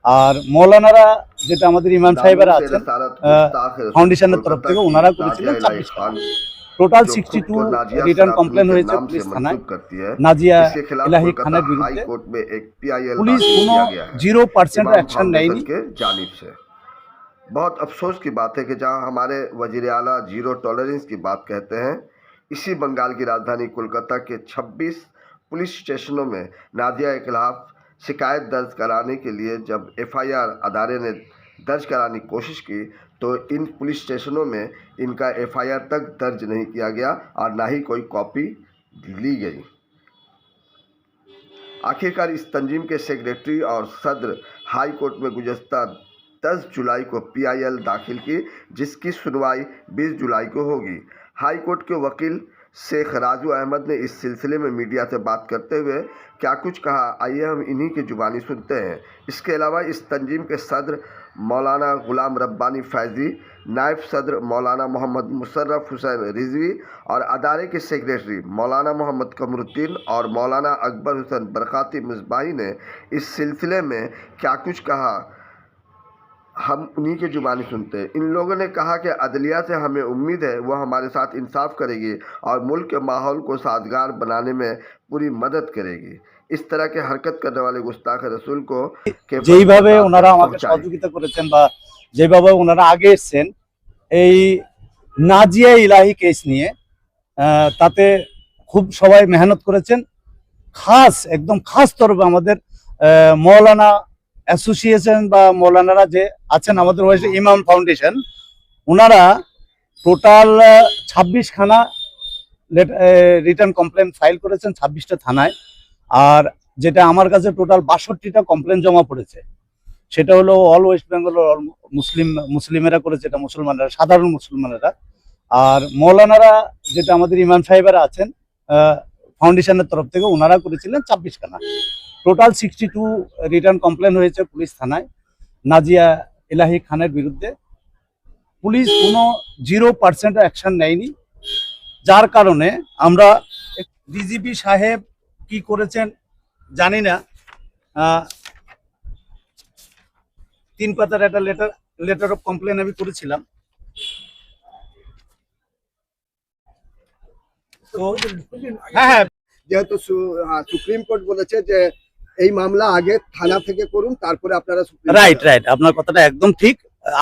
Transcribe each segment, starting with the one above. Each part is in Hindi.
আর মৌলানারা যেটা আমাদের ইমাম সাহেবেরা আছেন ফাউন্ডেশনের তরফ থেকে ওনারা করেছিলেন 26 খানা। টোটাল 62 রিটার্ন কমপ্লেন হয়েছে পুলিশ থানায় নাজিয়া ইলাহি খানের বিরুদ্ধে। পুলিশ কোনো 0% অ্যাকশন নেয়নি। बहुत अफसोस की बात है कि जहां हमारे वजीर आला जीरो टॉलरेंस की बात कहते हैं, इसी बंगाल की राजधानी कोलकाता के 26 पुलिस स्टेशनों में नादिया के खिलाफ शिकायत दर्ज कराने के लिए जब एफआईआर अदारे ने दर्ज कराने की कोशिश की तो इन पुलिस स्टेशनों में इनका एफआईआर तक दर्ज नहीं किया गया और ना ही कोई कॉपी ली गई। आखिरकार इस तंजीम के सेक्रेटरी और सदर हाई कोर्ट में गुज़श्ता 10 जुलाई को पीआईएल दाखिल की, जिसकी सुनवाई 20 जुलाई को होगी। हाई कोर्ट के वकील शेख राजू अहमद ने इस सिलसिले में मीडिया से बात करते हुए क्या कुछ कहा, आइए हम इन्हीं की जुबानी सुनते हैं। इसके अलावा इस तंजीम के सदर मौलाना गुलाम रब्बानी फैज़ी, नायब सदर मौलाना मोहम्मद मुशर्रफ हुसैन रिजवी और अदारे के सेक्रेटरी मौलाना मोहम्मद कमरुद्दीन और मौलाना अकबर हुसैन बरकाती मिसबाही ने इस सिलसिले में क्या कुछ कहा, हम उन्हीं की जुबानी सुनते हैं। इन लोगों ने कहा कि अदलिया से हमें उम्मीद है वह हमारे साथ इंसाफ करेगी और मुल्क के माहौल को साजगार बनाने में पूरी मदद करेगी। इस तरह के हरकत करने वाले गुस्ताख रसूल को যেইভাবে ওনারা আমাকে সহযোগিতা করেছেন বা যেভাবে ওনারা আগে এসেছেন এই নাজিয়া ইলাহি কেস নিয়ে, তাতে খুব সবাই মেহনত করেছেন। খাস একদম খাস তরফে আমাদের মৌলানা অ্যাসোসিয়েশন বা মৌলানারা যে আছেন আমাদের ওয়েস্ট ইমাম ফাউন্ডেশন, ওনারা টোটাল 26 খানা রিটার্ন কমপ্লেন ফাইল করেছেন 26টা থানায়। আর যেটা আমার কাছে টোটাল 62টা কমপ্লেন জমা পড়েছে, সেটা হলো অল ওয়েস্ট বেঙ্গল মুসলিমেরা করেছে, এটা মুসলমানরা, সাধারণ মুসলমানেরা। আর মৌলানারা যেটা আমাদের ইমাম সাহেবেরা আছেন ফাউন্ডেশনের তরফ থেকে, ওনারা করেছিলেন 26 খানা। টোটাল 62 রিটার্ন কমপ্লেন হয়েছে পুলিশ থানায় নাজিয়া ইলাহি খানের বিরুদ্ধে। পুলিশ কোনো 0% অ্যাকশন নেয়নি, যার কারণে আমরা ডিজিপি সাহেব কি করেছেন জানি না, 3 পাতার একটা লেটার অফ কমপ্লেন আমি করেছিলাম। তো হ্যাঁ, যেহেতু সুপ্রিম কোর্ট বলেছে যে এই মামলা আগে থানা থেকে করুন, তারপরে আপনারা রাইট আপনার কথাটা একদম ঠিক।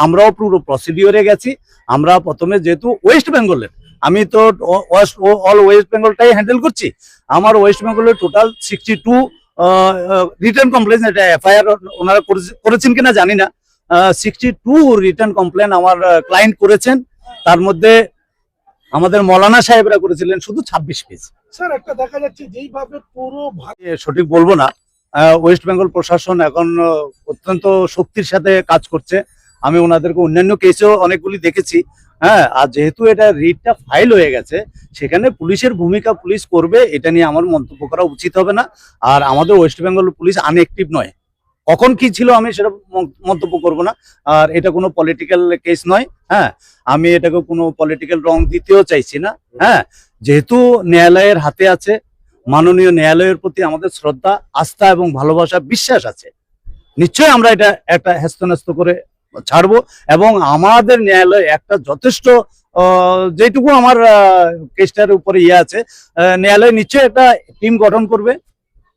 আমরাও পুরো প্রসিডিওরে গেছি। আমরা প্রথমে যেহেতু ওয়েস্ট বেঙ্গলের, আমি তো অল ওয়েস্ট বেঙ্গলটাই হ্যান্ডেল করছি, আমার ওয়েস্ট বেঙ্গলের টোটাল 62 রিটার্ন কমপ্লেন, এটা এফআইআর ওনারা করেছেন কিনা জানি না, 62 রিটার্ন কমপ্লেন আমার ক্লায়েন্ট করেছেন। তার মধ্যে আমাদের মৌলানা সাহেবরা করেছিলেন শুধু 26 পেজ। স্যার, একটা দেখা যাচ্ছে যেইভাবে পুরো সঠিক বলবো না, ওয়েস্ট বেঙ্গল প্রশাসন এখন অত্যন্ত শক্তির সাথে কাজ করছে। আমি ওনাদেরকে অন্যান্য কেসেও অনেকগুলি দেখেছি। হ্যাঁ, আর যেহেতু এটা রিটটা ফাইল হয়ে গেছে, সেখানে পুলিশের ভূমিকা পুলিশ করবে, এটা নিয়ে আমার মন্তব্য করা উচিত হবে না। আর আমাদের ওয়েস্ট বেঙ্গল পুলিশ আনএক্টিভ নয়, কখন কি ছিল আমি সেটা মন্তব্য করব না। আর এটা কোনো পলিটিক্যাল কেস নয়। হ্যাঁ, আমি এটাকে কোনো পলিটিক্যাল রং দিতেও চাইছি না। হ্যাঁ, যেহেতু ন্যায়ালয়ের হাতে আছে, মাননীয় ন্যায়ালয়ের প্রতি আমাদের শ্রদ্ধা, আস্থা এবং ভালোবাসা, বিশ্বাস আছে, নিশ্চয়ই আমরা এটা একটা হ্যাস্ত করে ছাড়বো। এবং আমাদের ন্যায়ালয় একটা যথেষ্ট যেটুকু আমার কেসটার উপরে আছে, ন্যায়ালয় নিশ্চয়ই একটা টিম গঠন করবে,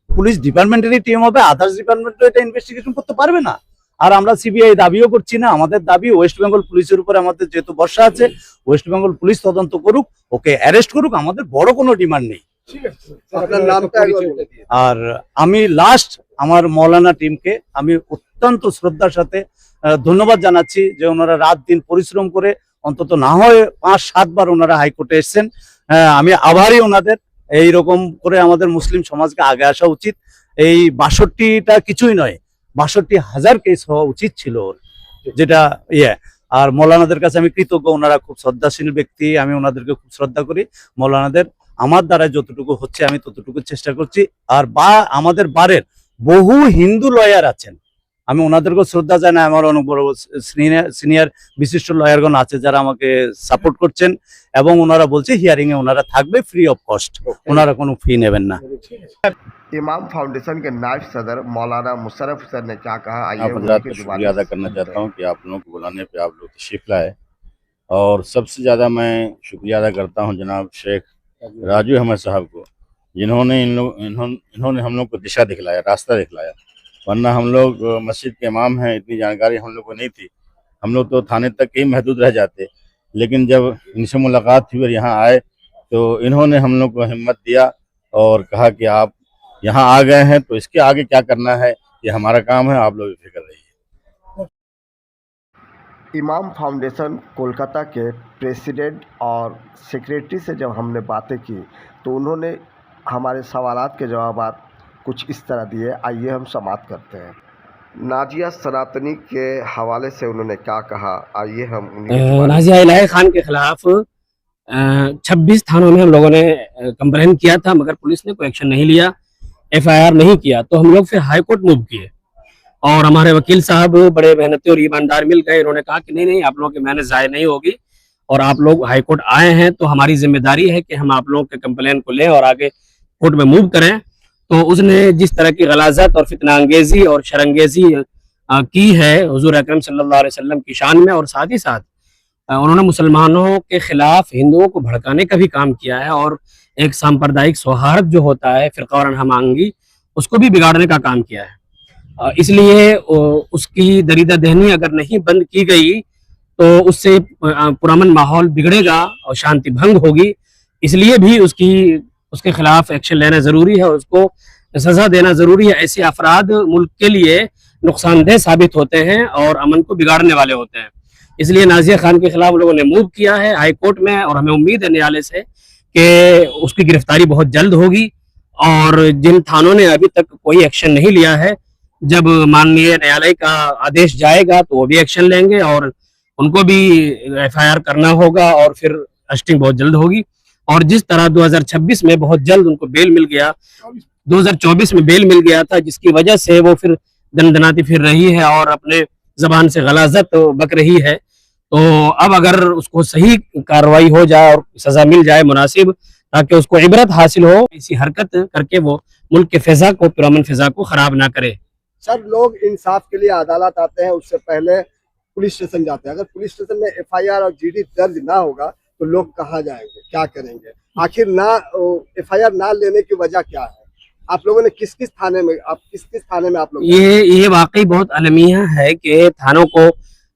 পুলিশ ডিপার্টমেন্টেরই টিম হবে, আদার্স ডিপার্টমেন্ট এটা ইনভেস্টিগেশন করতে পারবে না। আর আমরা সিবিআই দাবিও করছি না, আমাদের দাবি ওয়েস্ট বেঙ্গল পুলিশের উপরে আমাদের যেহেতু ভরসা আছে, ওয়েস্ট বেঙ্গল পুলিশ তদন্ত করুক, ওকে অ্যারেস্ট করুক, আমাদের বড় কোনো ডিমান্ড নেই। আর আমি লাস্ট আমার মৌলানা টিমকে আমি অত্যন্ত শ্রদ্ধার সাথে ধন্যবাদ জানাচ্ছি যে ওনারা রাত দিন পরিশ্রম করে অন্তত না হয় 5-7 বার ওনারা হাইকোর্টে এসছেন। আমি আভারী ওনাদের। এইরকম করে আমাদের মুসলিম সমাজকে আগে আসা উচিত। এই 62টা কিছুই নয়, 62,000 কেস হওয়া উচিত ছিল ওর, যেটা আর মৌলানাদের কাছে আমি কৃতজ্ঞ, ওনারা খুব শ্রদ্ধাশীল ব্যক্তি, আমি ওনাদেরকে খুব শ্রদ্ধা করি। মৌলানাদের আমার দ্বারা যতটুকু হচ্ছে আমি ততটুকু চেষ্টা করছি। আর আমাদের বারের বহু হিন্দু লয়ার আছেন, আমি ওনাদেরকেও শ্রদ্ধা জানাই। আমার অনেক বড় সিনিয়র বিশিষ্ট লয়ারগণ আছে যারা আমাকে সাপোর্ট করছেন, এবং ওনারা বলছে হিয়ারিং এ ওনারা থাকবে ফ্রি অফ কস্ট, ওনারা কোনো ফি নেবেন না। इमाम फाउंडेशन के नायब सदर मौलाना मुशर्रफ हुसैन ने क्या कहा, आइए आप हजरात का शुक्रिया अदा करना चाहता हूँ कि आप लोगों को बुलाने पे आप लोग तशरीफ लाए। और सबसे ज़्यादा मैं शुक्रिया अदा करता हूँ जनाब शेख राजू अहमद साहब को, जिन्होंने इन्होंने हम लोग को दिशा दिखलाया, रास्ता दिखलाया। वरना हम लोग मस्जिद के इमाम हैं, इतनी जानकारी हम लोग को नहीं थी, हम लोग तो थाने तक ही महदूद रह जाते। लेकिन जब इनसे मुलाकात हुई और यहाँ आए तो इन्होंने हम लोग को हिम्मत दिया और कहा कि आप यहाँ आ गए हैं तो इसके आगे क्या करना है ये हमारा काम है, आप लोग फिक्र रहिए। इमाम फाउंडेशन कोलकाता के प्रेसिडेंट और सेक्रेटरी से जब हमने बातें की तो उन्होंने हमारे सवालात के जवाबात कुछ इस तरह दिए, आइए हम समाप्त करते हैं। नाजिया सनातनी के हवाले से उन्होंने क्या कहा, आइए हम नाजिया इलाही खान के खिलाफ 26 थानों में हम लोगों ने कंप्लेन किया था, मगर पुलिस ने कोई एक्शन नहीं लिया, FIR नहीं किया। तो हम लोग फिर हाई कोर्ट मूव किए और हमारे वकील साहब बड़े मेहनती और ईमानदार मिल गए। इन्होंने कहा कि नहीं आप लोगों की मेहनत ज़ाय नहीं होगी और आप लोग हाई कोर्ट आए हैं तो हमारी जिम्मेदारी है कि हम आप लोगों के कंप्लेन को लें और आगे कोर्ट में मूव करें। तो उसने जिस तरह की गलाजत और फितना अंगेजी और शरंगेजी की है हुजूर अकरम सल्लल्लाहु अलैहि वसल्लम की शान में, और साथ ही साथ उन्होंने मुसलमानों के खिलाफ हिंदुओं को भड़काने का भी काम किया है और एक सांप्रदायिक सौहार्द जो होता है, फिरका और हमआंगी, उसको भी बिगाड़ने का काम किया है। इसलिए उसकी दरीदा दहनी अगर नहीं बंद की गई तो उससे पुरअमन माहौल बिगड़ेगा और शांति भंग होगी। इसलिए भी उसके खिलाफ एक्शन लेना जरूरी है, उसको सजा देना जरूरी है। ऐसे अफराद मुल्क के लिए नुकसानदेह साबित होते हैं और अमन को बिगाड़ने वाले होते हैं। इसलिए नाजिया खान के खिलाफ लोगों ने मूव किया है हाई कोर्ट में, और हमें उम्मीद है न्यायालय से कि उसकी गिरफ्तारी बहुत जल्द होगी। और जिन थानों ने अभी तक कोई एक्शन नहीं लिया है, जब माननीय न्यायालय का आदेश जाएगा तो वो भी एक्शन लेंगे और उनको भी FIR करना होगा और फिर अरेस्टिंग बहुत जल्द होगी। और जिस तरह 2026 में बहुत जल्द उनको बेल मिल गया, 2024 में बेल मिल गया था, जिसकी वजह से वो फिर दनदनाती फिर रही है और अपने जबान से गलाजत बक रही है। तो अब अगर उसको सही कार्रवाई हो जाए और सजा मिल जाए मुनासिब, ताकि उसको इबरत हासिल हो, इसी हरकत करके वो मुल्क के फिजा को, पुरअमन फिजा को खराब ना करे। सर, लोग इंसाफ के लिए अदालत आते हैं, उससे पहले पुलिस स्टेशन जाते हैं। अगर पुलिस स्टेशन में FIR और GD दर्ज ना होगा तो लोग कहाँ जाएंगे, क्या करेंगे? आखिर FIR ना लेने की वजह क्या है? आप लोगों ने किस किस थाने में आप लोग? ये वाकई बहुत अलमिया है कि थानों को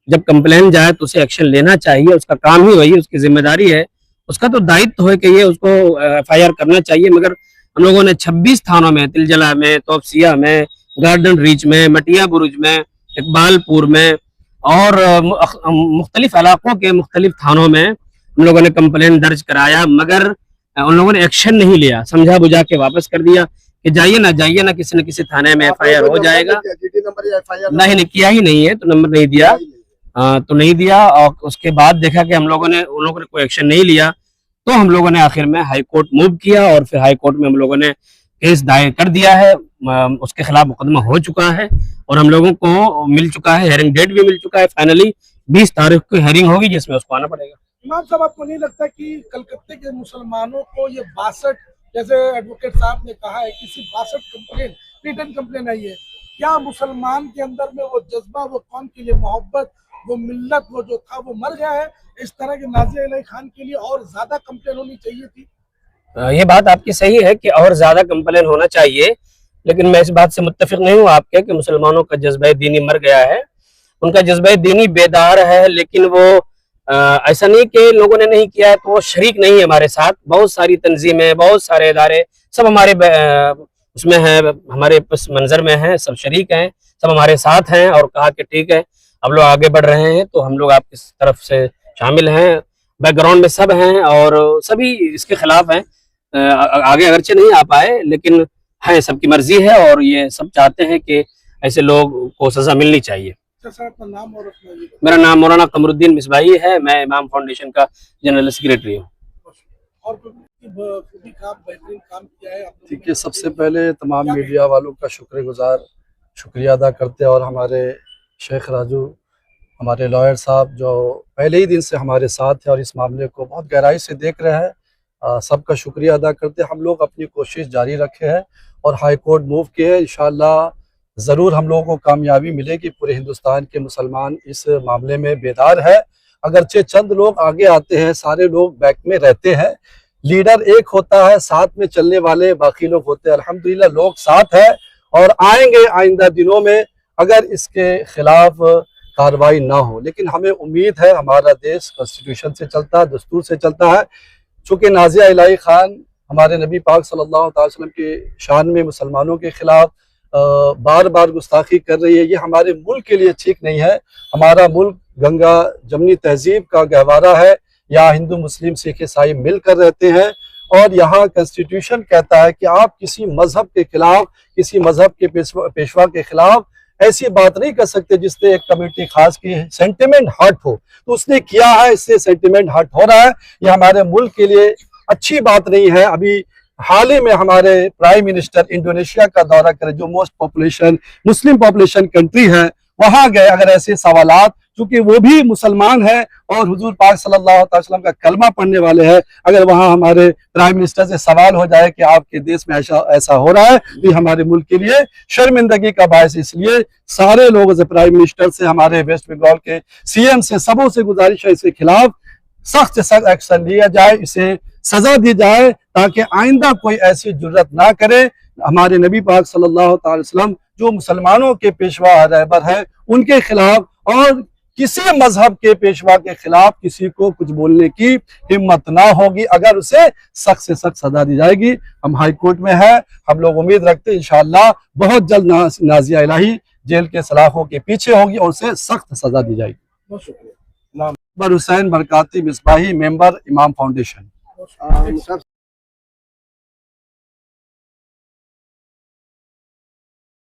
जब कंप्लेन जाए तो उसे एक्शन लेना चाहिए, उसका काम ही वही, उसकी जिम्मेदारी है, उसका तो दायित्व है कि ये उसको FIR करना चाहिए। मगर हम लोगों ने 26 थानों में, तिलजला में, तोपसिया में, गार्डन रीच में, मटिया बुरुज में, इकबालपुर में और मुख्तलिफ इलाकों के मुख्तलिफ थानों में हम लोगों ने कंप्लेन दर्ज कराया, मगर उन लोगों ने एक्शन नहीं लिया, समझा बुझा के वापस कर दिया कि जाइए ना किसी न किसी थाने में FIR हो जाएगा। नंबर या FIR नहीं किया ही नहीं है, तो नंबर नहीं दिया, तो नहीं दिया। और उसके बाद देखा कि उन लोगों ने कोई एक्शन नहीं लिया, तो हम लोगों ने आखिर में हाई कोर्ट मूव किया और फिर हाई कोर्ट में हम लोगों ने केस दायर कर दिया है, उसके खिलाफ मुकदमा हो चुका है और हम लोगों को मिल चुका है, हेयरिंग डेट भी मिल चुका है। फाइनली 20 तारीख को हेयरिंग होगी, जिसमें उसको आना पड़ेगा। इमाम साहब, आपको नहीं लगता कि कलकत्ते के मुसलमानों को ये 62, जैसे एडवोकेट साहब ने कहा है कि सिर्फ 62 कंप्लेन, रिटन कंप्लेन आई है, क्या मुसलमान के अंदर में वो जज्बा, वो कौम के लिए मोहब्बत, वो मिल्लत, वो जो था वो मर गया है? इस तरह के नाजिया इलाही खान के लिए और ज्यादा कंप्लेन होनी चाहिए थी। ये बात आपकी सही है कि और ज्यादा कंप्लेन होना चाहिए, लेकिन मैं इस बात से मुत्तफिक नहीं हूँ आपके कि मुसलमानों का जज्बा दीनी मर गया है। उनका जज्बा दीनी बेदार है, लेकिन वो ऐसा नहीं कि लोगों ने नहीं किया है तो वो शरीक नहीं है हमारे साथ। बहुत सारी तंजीमें, बहुत सारे इदारे, सब हमारे उसमें है, हमारे पस मंजर में हैं, सब शरीक हैं, सब हमारे साथ हैं और कहा कि ठीक है अब लोग आगे बढ़ रहे हैं तो हम लोग आपकी तरफ से शामिल हैं, बैकग्राउंड में सब हैं और सभी इसके खिलाफ हैं। आगे अगरचे नहीं आ पाए, लेकिन है, सबकी मर्जी है और ये सब चाहते हैं कि ऐसे लोग को सजा मिलनी चाहिए। नाम और मेरा नाम मौलाना कमरुद्दीन मिसबाही है, मैं इमाम फाउंडेशन का जनरल सेक्रेटरी हूँ। और बेहतरीन काम किया है। ठीक है, सबसे पहले तमाम मीडिया वालों का शुक्रिया अदा करते हैं और हमारे शेख राजू हमारे लॉयर साहब जो पहले ही दिन से हमारे साथ हैं और इस मामले को बहुत गहराई से देख रहे हैं, सबका शुक्रिया अदा करते हैं। हम लोग अपनी कोशिश जारी रखे हैं और हाई कोर्ट मूव किए हैं। इंशाअल्लाह ज़रूर हम लोगों को कामयाबी मिलेगी। पूरे हिंदुस्तान के मुसलमान इस मामले में बेदार है। अगरचे चंद लोग आगे आते हैं, सारे लोग बैक में रहते हैं। लीडर एक होता है, साथ में चलने वाले बाकी लोग होते हैं। अल्हम्दुलिल्लाह लोग साथ है और आएंगे आइंदा दिनों में अगर इसके खिलाफ कार्रवाई ना हो। लेकिन हमें उम्मीद है, हमारा देश कॉन्स्टिट्यूशन से चलता है, दस्तूर से चलता है। चूँकि नाजिया इलाही खान हमारे नबी पाक सल्लल्लाहु अलैहि वसल्लम के शान में मुसलमानों के खिलाफ बार बार गुस्ताखी कर रही है, ये हमारे मुल्क के लिए ठीक नहीं है। हमारा मुल्क गंगा जमनी तहजीब का गहवारा है। यहाँ हिंदू मुस्लिम सिख ईसाई मिलकर रहते हैं और यहाँ कॉन्स्टिट्यूशन कहता है कि आप किसी मजहब के खिलाफ, किसी मजहब के पेशवा के खिलाफ ऐसी बात नहीं कर सकते जिससे एक कम्युनिटी खास की सेंटिमेंट हर्ट हो। तो उसने किया है, इससे सेंटिमेंट हर्ट हो रहा है। ये हमारे मुल्क के लिए अच्छी बात नहीं है। अभी हाल ही में हमारे प्राइम मिनिस्टर इंडोनेशिया का दौरा करें, जो most population Muslim population country है, वहां गए। अगर ऐसे सवालात, चूंकि वो भी मुसलमान है और हुजूर पाक सल्लल्लाहु अलैहि वसल्लम का कलमा पढ़ने वाले हैं, अगर वहां हमारे प्राइम मिनिस्टर से सवाल हो जाए कि आपके देश में ऐसा हो रहा है, तो ये हमारे मुल्क के लिए शर्मिंदगी का बायस। इसलिए सारे लोगों से, प्राइम मिनिस्टर से, हमारे वेस्ट बंगाल के सीएम से, सबों से गुजारिश है इसके खिलाफ सख्त से सख्त एक्शन लिया जाए, इसे सजा दी जाए ताकि आइंदा कोई ऐसी जुर्रत ना करे। हमारे नबी पाक सल्लल्लाहु अलैहि वसल्लम जो मुसलमानों के पेशवा रहबर है, उनके खिलाफ और किसी मजहब के पेशवा के खिलाफ किसी को कुछ बोलने की हिम्मत ना होगी। अगर उसे सख्त से सख्त सजा दी जाएगी। हम हाई कोर्ट में है, हम लोग उम्मीद रखते हैं इंशाअल्लाह बहुत जल्द नाजिया इलाही जेल के सलाखों के पीछे होगी और उसे सख्त सजा दी जाएगी। बहुत शुक्रिया। अकबर हुसैन बरकाती मिसबाही, मेंबर इमाम फाउंडेशन।